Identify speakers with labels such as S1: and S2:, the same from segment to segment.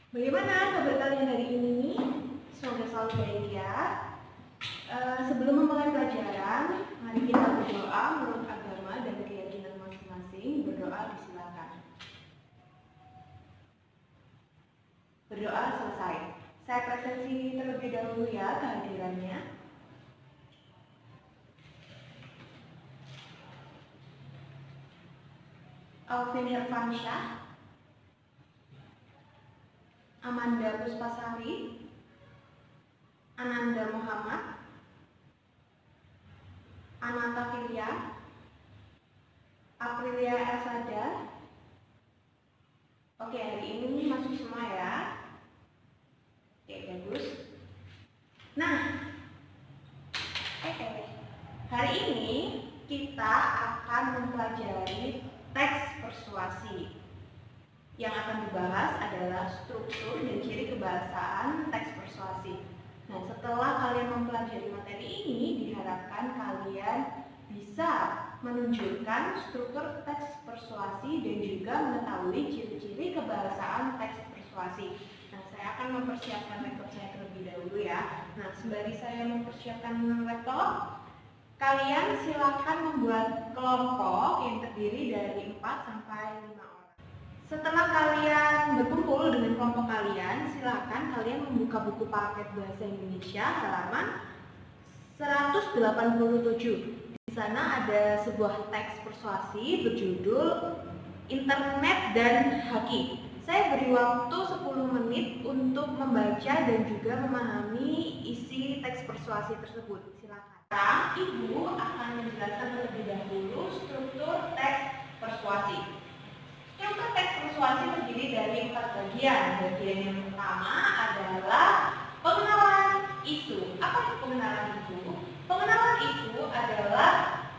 S1: Bagaimana kabar kalian hari ini? Semoga selalu baik ya. Sebelum memulai pelajaran, mari kita berdoa menurut agama dan keyakinan masing-masing. Berdoa disilakan. Berdoa selesai. Saya presentasi terlebih dahulu ya kehadirannya. Alvin Irfansyah, Amanda Puspasari, Ananda Muhammad, Ananta Filia, Aprilia Elsada. Oke, hari ini masuk semua ya. Oke, bagus. Nah, hari ini kita akan mempelajari teks persuasi. Yang akan dibahas adalah struktur dan ciri kebahasaan teks persuasi. Nah, setelah kalian mempelajari materi ini, diharapkan kalian bisa menunjukkan struktur teks persuasi dan juga mengetahui ciri-ciri kebahasaan teks persuasi. Nah, saya akan mempersiapkan laptop saya terlebih dahulu ya. Nah, sembari saya mempersiapkan laptop, kalian silakan membuat kelompok yang terdiri dari 4 sampai 5 orang. Setelah kalian berkumpul dengan kelompok kalian, silakan kalian membuka buku paket bahasa Indonesia halaman 187. Di sana ada sebuah teks persuasi berjudul Internet dan Haki. Saya beri waktu 10 menit untuk membaca dan juga memahami isi teks persuasi tersebut. Silakan. Sekarang Ibu akan menjelaskan terlebih dahulu struktur teks persuasi. Struktur teks persuasi terdiri dari 4 bagian. Bagian yang pertama adalah pengenalan isu. Apa itu pengenalan isu? Pengenalan isu adalah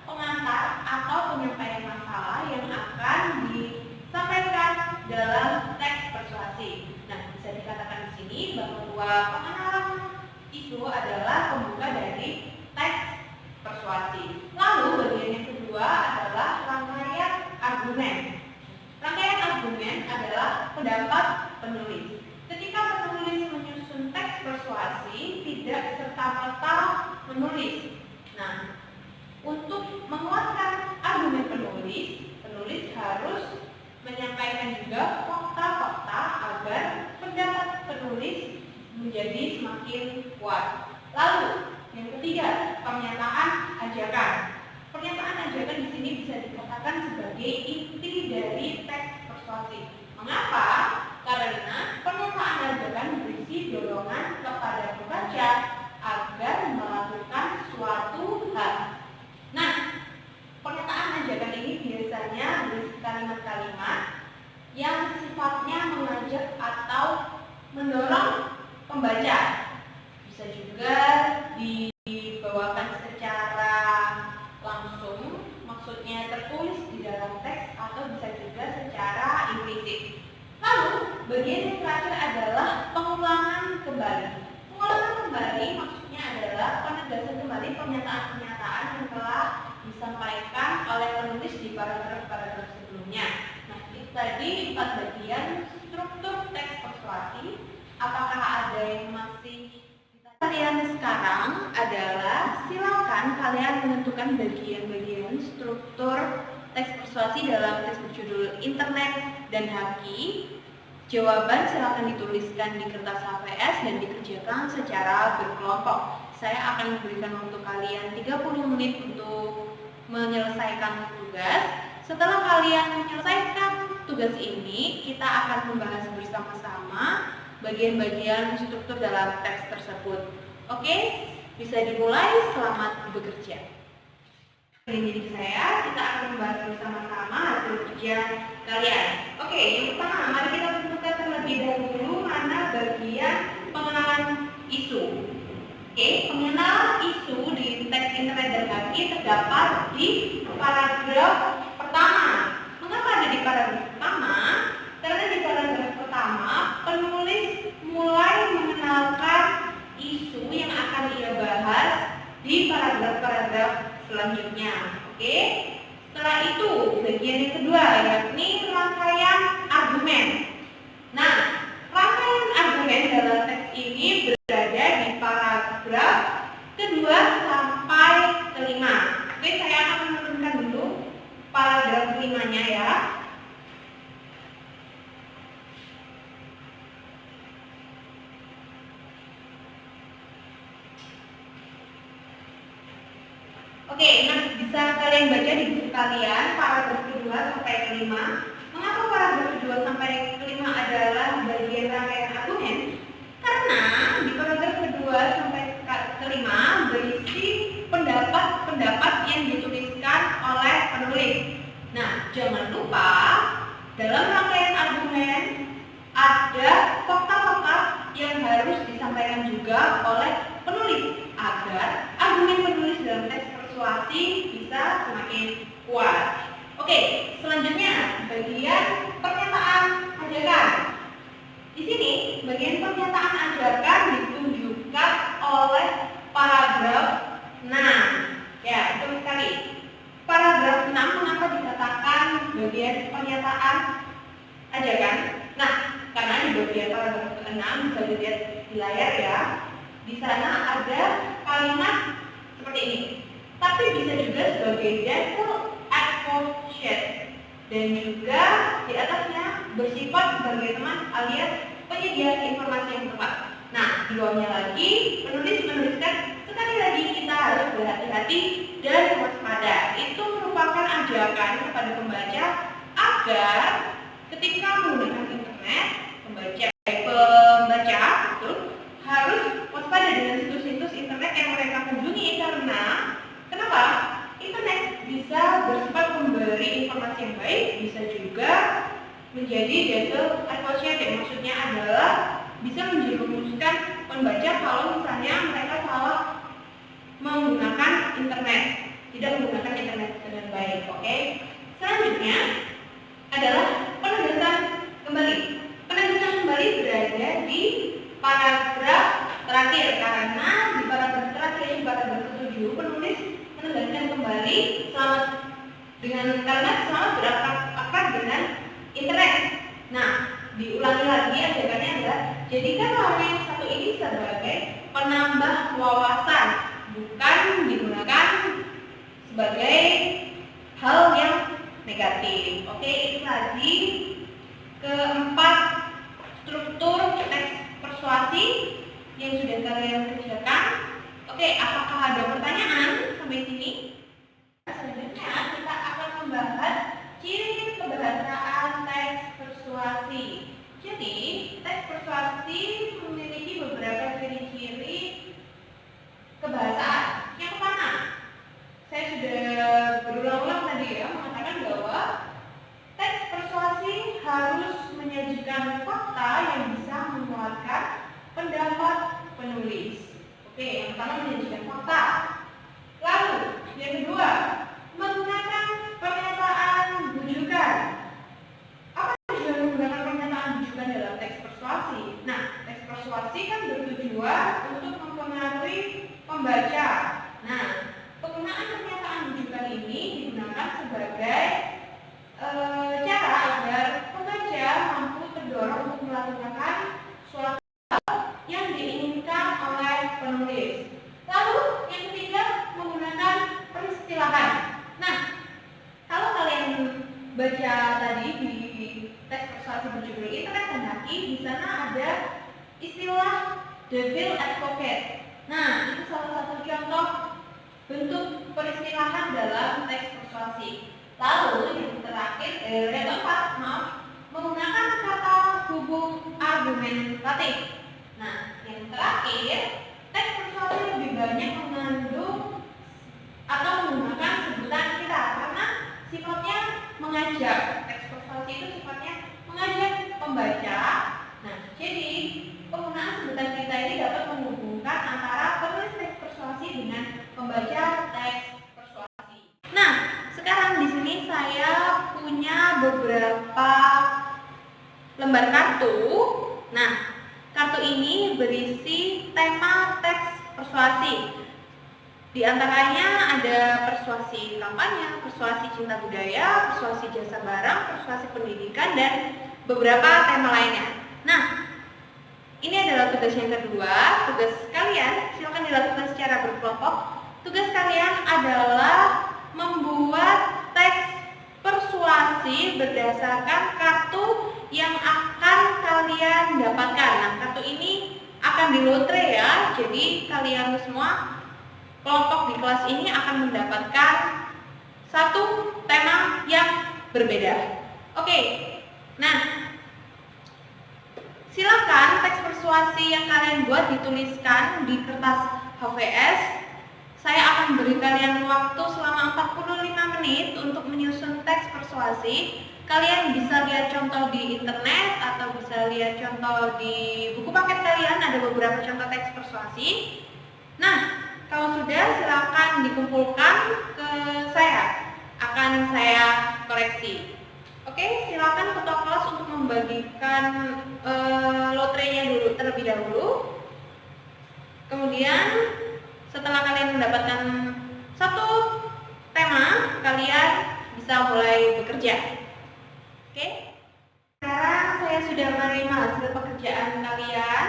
S1: pengantar atau penyampaian masalah yang akan disampaikan dalam teks persuasi. Nah, bisa dikatakan di sini bahwa pengenalan isu adalah pembuka dari teks persuasi. Lalu bagian yang kedua adalah rangkaian argumen. Rangkaian argumen adalah pendapat penulis. Ketika penulis menyusun teks persuasi, tidak serta-merta menulis. Nah, untuk menguatkan argumen penulis, penulis harus menyampaikan juga fakta-fakta agar pendapat penulis menjadi semakin kuat. Lalu, yang ketiga, pernyataan ajakan. Pernyataan ajakan di sini bisa dikatakan sebagai inti dari teks persuasi. Mengapa? Karena pernyataan ajakan berisi dorongan kepada pembaca agar melakukan suatu hal. Nah, pernyataan ajakan ini biasanya berisi kalimat-kalimat yang sifatnya mengajak atau mendorong pembaca. Bisa juga dibawakan secara langsung, maksudnya tertulis di dalam teks, atau bisa juga secara implisit. Lalu, bagian yang terakhir adalah pengulangan kembali. Pengulangan kembali maksudnya adalah penegasan kembali pernyataan-pernyataan yang telah disampaikan oleh penulis di paragraf-paragraf sebelumnya. Nah, itu tadi 4 bagian struktur teks persuasi. Apakah ada yang masih kalian sekarang adalah silakan kalian menentukan bagian-bagian struktur teks persuasi dalam teks berjudul Internet dan Haki. Jawaban silakan dituliskan di kertas HVS dan dikerjakan secara berkelompok. Saya akan memberikan waktu kalian 30 menit untuk menyelesaikan tugas. Setelah kalian menyelesaikan tugas ini, kita akan membahas bersama-sama bagian-bagian struktur dalam teks tersebut. Oke, bisa dimulai. Selamat bekerja. Jadi saya, kita akan membahas bersama-sama hasil kerja kalian. Oke, yang pertama, mari kita tentukan terlebih dahulu mana bagian pengenalan isu. Oke, pengenalan isu di teks Internet dan Haki terdapat di paragraf pertama. Mengapa ada di paragraf pertama? Karena di paragraf pertama, penulis mulai mengenalkan isu yang akan ia bahas di paragraf-paragraf selanjutnya. Oke? Setelah itu, bagian yang kedua yakni rangkaian argumen. Nah, rangkaian kelimanya ya. Oke, nah bisa kalian baca di buku kalian paragraf kedua sampai kelima. Mengapa paragraf kedua sampai kelima adalah bagian rangkaian argumen? Karena di paragraf kedua sampai kelima berisi pendapat-pendapat yang dituliskan oleh penulis. Nah, jangan lupa dalam rangkaian argumen ada fakta-fakta yang harus disampaikan juga oleh penulis agar argumen penulis dalam teks persuasi bisa semakin kuat. Oke, selanjutnya bagian pernyataan ajakan. Di sini bagian pernyataan ajakan ditunjukkan oleh paragraf 6. Ya, betul sekali. Paragraf 6 mengapa dikatakan bagian pernyataan ajakan? Nah, karena di bagian paragraf 6 bisa dilihat di layar ya. Di sana ada kalimat seperti ini. Tapi bisa juga sebagai devil advocate dan juga di atasnya bersifat sebagai teman alias penyedia informasi yang tepat. Nah, di bawahnya lagi penulis menuliskan sekali lagi kita harus berhati-hati dan waspada. Itu merupakan ajakan kepada pembaca agar ketika menggunakan internet, pembaca itu harus waspada dengan situs-situs internet yang mereka kunjungi karena kenapa? Internet bisa bersifat memberi informasi yang baik, bisa juga menjadi devil advocate. Maksudnya adalah bisa menjerumuskan pembaca kalau misalnya mereka salah menggunakan internet, tidak menggunakan internet dengan baik. Oke. Selanjutnya adalah penegasan kembali. Penegasan kembali berada di paragraf terakhir karena di paragraf terakhir di paragraf ke-7 penulis menegaskan kembali selamat berakrab dengan internet. Nah, diulangi lagi ajakannya adalah jadikan hal yang satu ini sebagai penambah wawasan, bukan digunakan sebagai hal yang negatif. Oke, itu tadi keempat struktur teks persuasi yang sudah kalian kerjakan. Oke, apakah ada pertanyaan sampai sini? Selanjutnya kita akan membahas ciri kebahasaan teks persuasi. Jadi, teks persuasi memiliki beberapa ciri-ciri kebahasaan. Yang pertama, saya sudah berulang-ulang tadi ya mengatakan bahwa teks persuasi harus menyajikan fakta yang bisa menguatkan pendapat penulis. Oke, yang pertama menyajikan fakta. Lalu, yang kedua, menggunakan pernyataan bujukan. Apa tujuan menggunakan pernyataan bujukan dalam teks persuasi? Nah, teks persuasi kan bertujuan untuk mempengaruhi pembaca. Nah, penggunaan pernyataan bujukan ini digunakan sebagai cara agar pembaca mampu terdorong untuk melakukan suatu yang diinginkan oleh penulis. Lalu yang ketiga menggunakan peristilahan. Nah, kalau kalian baca tadi di teks persuasi berjudul Internet dan Haki, di sana ada istilah devil advocate. Nah, itu salah satu contoh bentuk peristilahan dalam teks persuasi. Lalu yang terakhir, yang keempat, menggunakan kata hubung argumentatif. Nah, yang terakhir, teks persuasi lebih banyak mengandung atau menggunakan sebutan kita karena sifatnya mengajak. Teks persuasi itu sifatnya mengajak pembaca. Nah, jadi penggunaan sebutan kita ini dapat menghubungkan antara penulis teks persuasi dengan pembaca teks persuasi. Nah, sekarang di sini saya punya beberapa lembar kartu. Nah, kartu ini berisi tema teks persuasi. Di antaranya ada persuasi kampanye, persuasi cinta budaya, persuasi jasa barang, persuasi pendidikan, dan beberapa tema lainnya. Nah, ini adalah tugas yang kedua. Tugas kalian silakan dilakukan secara berkelompok. Tugas kalian adalah membuat teks persuasi persuasi berdasarkan kartu yang akan kalian dapatkan. Nah, kartu ini akan dilotre ya. Jadi kalian semua kelompok di kelas ini akan mendapatkan satu tema yang berbeda. Oke. Nah, silakan teks persuasi yang kalian buat dituliskan di kertas HVS. Saya akan beri kalian waktu selama 45 menit untuk menyusun teks persuasi. Kalian bisa lihat contoh di internet atau bisa lihat contoh di buku paket kalian, ada beberapa contoh teks persuasi. Nah, kalau sudah silakan dikumpulkan ke saya. Akan saya koreksi. Oke, silakan ketua kelas untuk membagikan lotrenya dulu terlebih dahulu. Kemudian setelah kalian mendapatkan satu tema, kalian bisa mulai bekerja. Oke? Sekarang saya sudah menerima hasil pekerjaan kalian.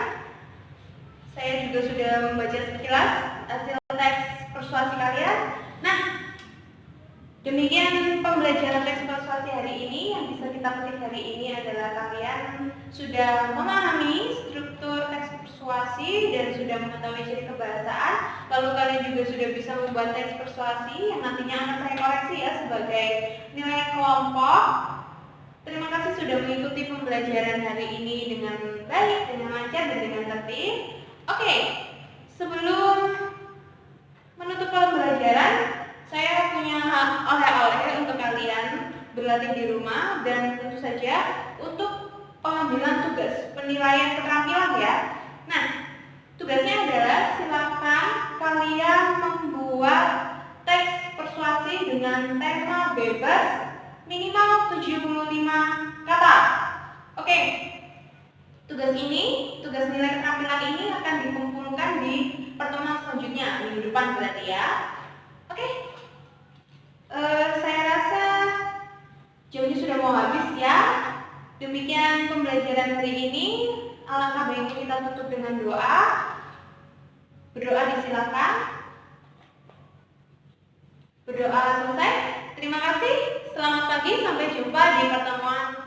S1: Saya juga sudah membaca sekilas hasil teks persuasi kalian. Nah, demikian pembelajaran teks persuasi hari ini. Yang bisa kita petik hari ini adalah kalian sudah memahami struktur teks persuasi dan sudah mengetahui ciri kebahasaan. Lalu kalian juga sudah bisa membuat teks persuasi yang nantinya akan saya koreksi ya sebagai nilai kelompok. Terima kasih sudah mengikuti pembelajaran hari ini dengan baik, dengan lancar, dan dengan tertib. Oke, sebelum menutup pembelajaran, saya punya oleh-oleh untuk kalian berlatih di rumah dan tentu saja untuk pengambilan tugas penilaian keterampilan ya. Nah, tugasnya adalah silakan kalian membuat teks persuasi dengan tema bebas minimal 75 kata. Oke. Tugas nilai keterampilan ini akan dikumpulkan di pertemuan selanjutnya minggu depan berarti ya. Oke. Saya rasa jamnya sudah mau habis ya. Demikian pembelajaran hari ini. Alangkah baiknya kita tutup dengan doa. Berdoa disilakan. Berdoa selesai. Terima kasih. Selamat pagi. Sampai jumpa di pertemuan